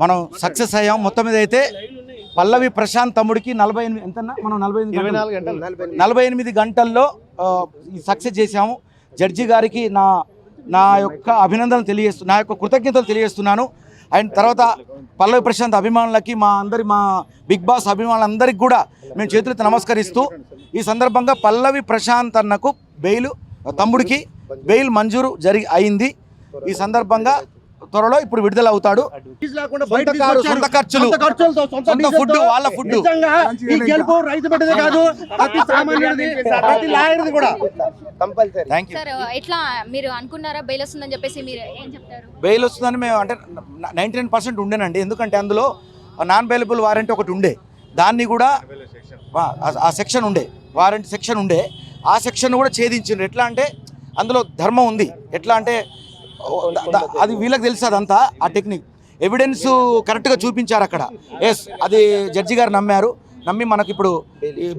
మనం సక్సెస్ అయ్యాం. మొత్తం మీద అయితే పల్లవి ప్రశాంత్ తమ్ముడికి 48 ఎంతన్నా మనం 48 గంటల్లో ఈ సక్సెస్ చేశాము. జడ్జి గారికి నా యొక్క అభినందనలు నా యొక్క కృతజ్ఞతలు తెలియజేస్తున్నాను. అండ్ తర్వాత పల్లవి ప్రశాంత్ అభిమానులకి మా బిగ్ బాస్ అభిమానులందరికీ కూడా మేము చేతులెత్తి నమస్కరిస్తూ ఈ సందర్భంగా పల్లవి ప్రశాంత్ అన్నకు తమ్ముడికి బెయిల్ మంజూరు అయింది. ఈ సందర్భంగా త్వరలో ఇప్పుడు విడుదల అవుతాడు. సొంత ఖర్చులు, సొంత ఫుడ్, వాళ్ళ ఫుడ్. బెయిల్ వస్తుందని మేము అంటే 99% ఉండేనండి. ఎందుకంటే అందులో నాన్ బెయిలబుల్ వారెంట్ ఒకటి ఉండే, దాన్ని కూడా ఆ సెక్షన్ ఉండే, వారెంట్ సెక్షన్ ఉండే, ఆ సెక్షన్ కూడా ఛేదించిండ్రు. ఎట్లా అంటే అందులో ధర్మం ఉంది. ఎట్లా అంటే అది వీళ్ళకి తెలుసు అదంతా, ఆ టెక్నిక్ ఎవిడెన్స్ కరెక్ట్గా చూపించారు అక్కడ. ఎస్, అది జడ్జి గారు నమ్మి మనకి ఇప్పుడు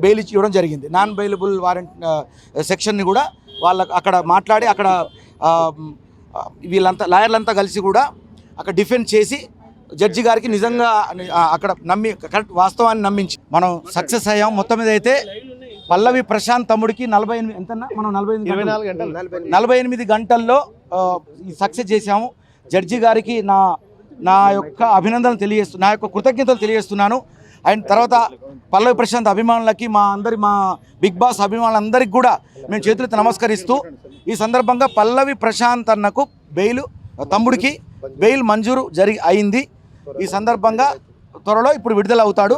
బెయిల్ ఇచ్చి ఇవ్వడం జరిగింది. నాన్ బెయిలబుల్ వారెంట్ సెక్షన్ని కూడా వాళ్ళకి అక్కడ మాట్లాడి అక్కడ వీళ్ళంతా లాయర్లంతా కలిసి కూడా అక్కడ డిఫెండ్ చేసి జడ్జి గారికి నిజంగా అక్కడ కరెక్ట్ వాస్తవాన్ని నమ్మించి మనం సక్సెస్ అయ్యాం. మొత్తం మీద అయితే పల్లవి ప్రశాంత్ తమ్ముడికి 48 ఎంతన్నా మనం 48 గంటల్లో ఈ సక్సెస్ చేశాము. జడ్జి గారికి నా యొక్క అభినందనలు నా యొక్క కృతజ్ఞతలు తెలియజేస్తున్నాను. అండ్ తర్వాత పల్లవి ప్రశాంత్ అభిమానులకి మా బిగ్ బాస్ అభిమానులందరికీ కూడా మేము చేతులెత్తి నమస్కరిస్తూ ఈ సందర్భంగా పల్లవి ప్రశాంత్ అన్నకు తమ్ముడికి బెయిల్ మంజూరు అయింది. ఈ సందర్భంగా త్వరలో ఇప్పుడు విడుదల అవుతాడు.